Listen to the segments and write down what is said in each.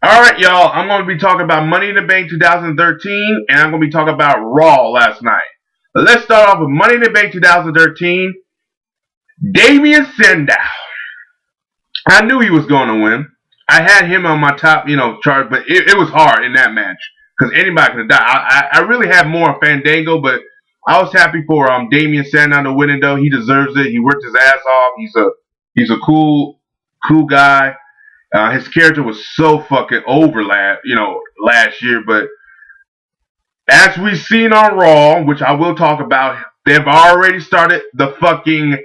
Alright, y'all. I'm going to be talking about Money in the Bank 2013, and I'm going to be talking about Raw last night. But let's start off with Money in the Bank 2013. Damien Sandow. I knew he was going to win. I had him on my top, chart, but it was hard in that match because anybody could have died. I really had more on Fandango, but I was happy for Damien Sandow to win it though. He deserves it. He worked his ass off. He's a cool guy. His character was so fucking over last year, but as we've seen on Raw, which I will talk about, they've already started the fucking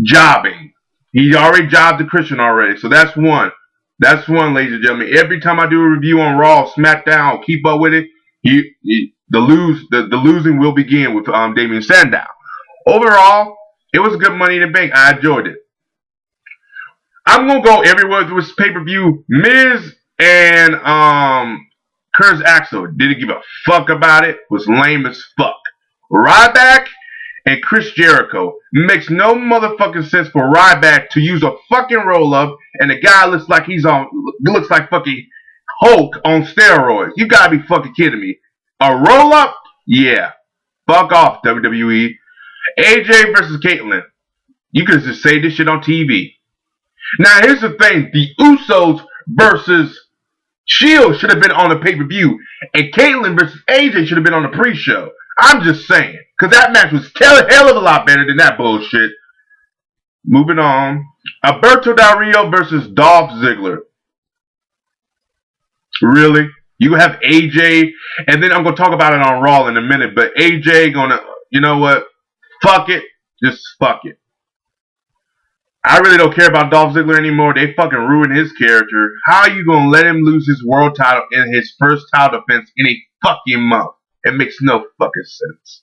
jobbing. He already jobbed the Christian already, so that's one. That's one, ladies and gentlemen. Every time I do a review on Raw, SmackDown, keep up with it. The losing will begin with Damien Sandow. Overall, it was good Money in the Bank. I enjoyed it. I'm gonna go everywhere through this pay-per-view. Miz and Curtis Axel didn't give a fuck about it. Was lame as fuck. Ryback and Chris Jericho makes no motherfucking sense for Ryback to use a fucking roll-up, and the guy looks like fucking Hulk on steroids. You gotta be fucking kidding me. A roll-up? Yeah. Fuck off, WWE. AJ versus Caitlyn. You could just say this shit on TV. Now here's the thing: the Usos versus Shield should have been on the pay-per-view, and Caitlyn versus AJ should have been on the pre-show. I'm just saying, because that match was hell of a lot better than that bullshit. Moving on, Alberto Del Rio versus Dolph Ziggler. Really? You have AJ, and then I'm gonna talk about it on Raw in a minute. But AJ gonna, you know what? Fuck it, just fuck it. I really don't care about Dolph Ziggler anymore. They fucking ruined his character. How are you gonna let him lose his world title in his first title defense in a fucking month? It makes no fucking sense.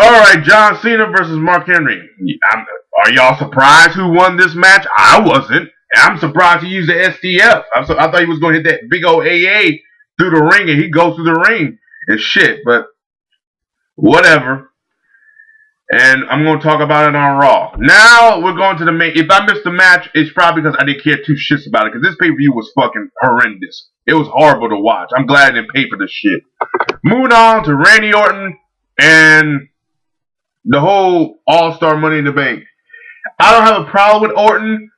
Alright, John Cena versus Mark Henry. Are y'all surprised who won this match? I wasn't. I'm surprised he used the STF. I thought he was gonna hit that big old AA through the ring and he goes through the ring and shit, but whatever. And I'm going to talk about it on Raw. Now we're going to the main. If I missed the match, it's probably because I didn't care two shits about it. Because this pay-per-view was fucking horrendous. It was horrible to watch. I'm glad I didn't pay for this shit. Moving on to Randy Orton and the whole All-Star Money in the Bank. I don't have a problem with Orton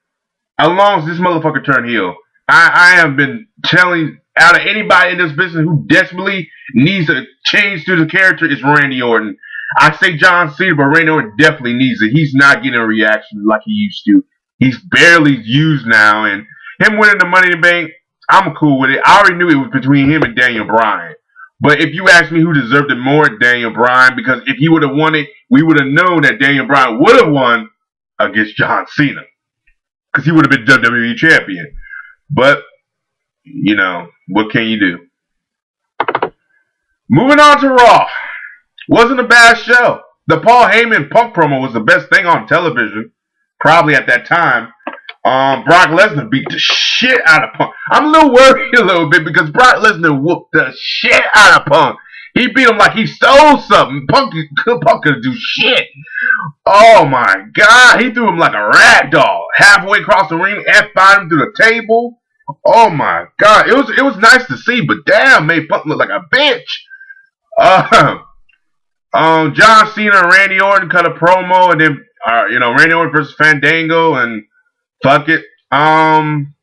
as long as this motherfucker turn heel. I have been telling out of anybody in this business who desperately needs a change to the character is Randy Orton. I say John Cena, but Randy Orton definitely needs it. He's not getting a reaction like he used to. He's barely used now, and him winning the Money in the Bank, I'm cool with it. I already knew it was between him and Daniel Bryan. But if you ask me who deserved it more, Daniel Bryan, because if he would have won it, we would have known that Daniel Bryan would have won against John Cena. Because he would have been WWE champion. But, what can you do? Moving on to Raw. Wasn't a bad show. The Paul Heyman Punk promo was the best thing on television, probably at that time. Brock Lesnar beat the shit out of Punk. I'm a little worried a little bit because Brock Lesnar whooped the shit out of Punk. He beat him like he stole something. Punk couldn't do shit. Oh my God. He threw him like a rag doll. Halfway across the ring, F5'd him through the table. Oh my God. It was nice to see, but damn, made Punk look like a bitch. John Cena and Randy Orton cut a promo, and then Randy Orton versus Fandango, and fuck it. I'm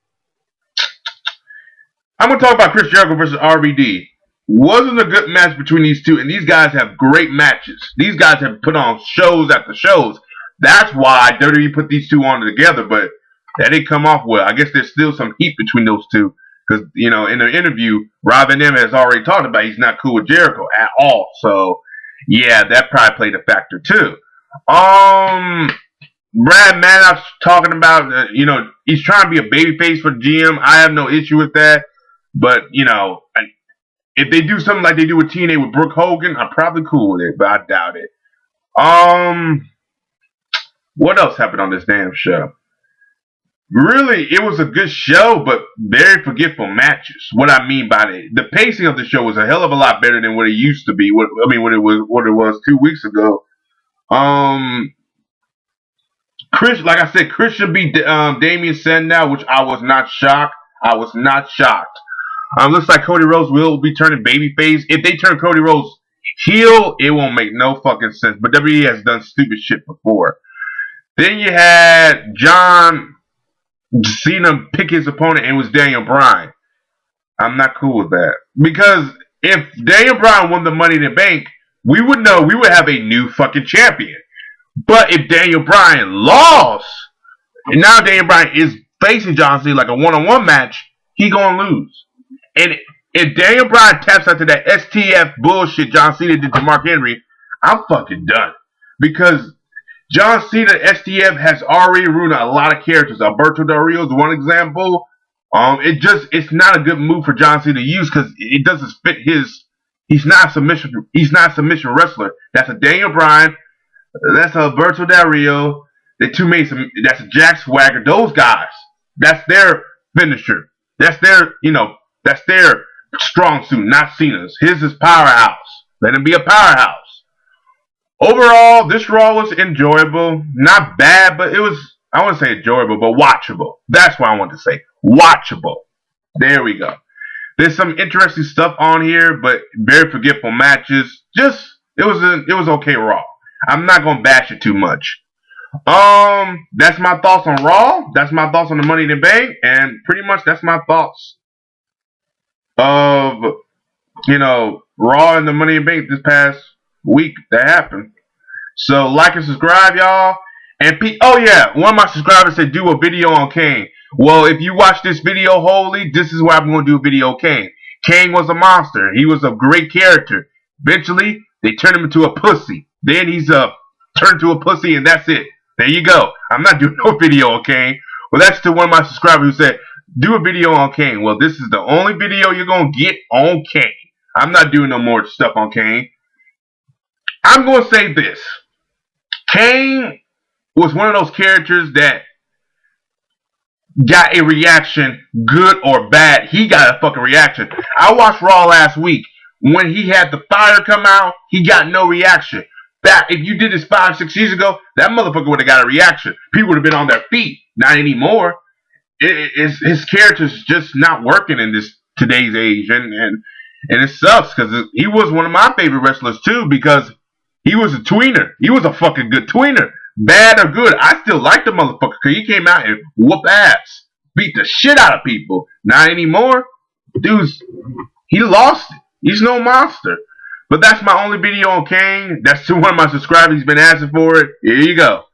gonna talk about Chris Jericho versus RVD. Wasn't a good match between these two, and these guys have great matches. These guys have put on shows after shows. That's why WWE put these two on together, but that didn't come off well. I guess there's still some heat between those two. Because, in the interview, Robin M has already talked about he's not cool with Jericho at all. So, yeah, that probably played a factor too. Brad Maddox talking about, he's trying to be a babyface for GM. I have no issue with that. But, if they do something like they do with TNA with Brooke Hogan, I'm probably cool with it, but I doubt it. What else happened on this damn show? Really, it was a good show, but very forgetful matches. What I mean by that, the pacing of the show was a hell of a lot better than what it used to be. What it was 2 weeks ago. Chris, like I said, Chris should be Damien Sandow, which I was not shocked. I was not shocked. Looks like Cody Rhodes will be turning babyface. If they turn Cody Rhodes heel, it won't make no fucking sense. But WWE has done stupid shit before. Then you had John Cena pick his opponent, and it was Daniel Bryan. I'm not cool with that. Because if Daniel Bryan won the Money in the Bank, we would know we would have a new fucking champion. But if Daniel Bryan lost, and now Daniel Bryan is facing John Cena like a one-on-one match, he gonna lose. And if Daniel Bryan taps out to that STF bullshit John Cena did to Mark Henry, I'm fucking done. Because John Cena STF has already ruined a lot of characters. Alberto Del Rio is one example. It's not a good move for John Cena to use because it doesn't fit his. He's not a submission wrestler. That's a Daniel Bryan. That's a Alberto Del Rio. The two made some. That's a Jack Swagger. Those guys. That's their finisher. That's their. That's their strong suit, not Cena's. His is powerhouse. Let him be a powerhouse. Overall, this Raw was enjoyable. Not bad, but it was, I wouldn't say enjoyable, but watchable. That's what I want to say. Watchable. There we go. There's some interesting stuff on here, but very forgetful matches. It was okay Raw. I'm not going to bash it too much. That's my thoughts on Raw. That's my thoughts on the Money in the Bank. And pretty much that's my thoughts of, Raw and the Money in the Bank this past week that happened. So like and subscribe, y'all. And oh yeah, one of my subscribers said do a video on Kane. Well, if you watch this video wholly, this is where I'm going to do a video on Kane. Kane was a monster. He was a great character. Eventually, they turned him into a pussy. Then he's turned into a pussy, and that's it. There you go. I'm not doing no video on Kane. Well, that's to one of my subscribers who said, do a video on Kane. Well, this is the only video you're going to get on Kane. I'm not doing no more stuff on Kane. I'm going to say this. Kane was one of those characters that got a reaction, good or bad. He got a fucking reaction. I watched Raw last week. When he had the fire come out, he got no reaction. If you did this 5-6 years ago, that motherfucker would have got a reaction. People would have been on their feet. Not anymore. His character's just not working in this today's age, and it sucks because he was one of my favorite wrestlers too because he was a tweener. He was a fucking good tweener. Bad or good, I still like the motherfucker because he came out and whooped ass. Beat the shit out of people. Not anymore. Dude's, he lost it. He's no monster. But that's my only video on Kane. That's to one of my subscribers. He's been asking for it. Here you go.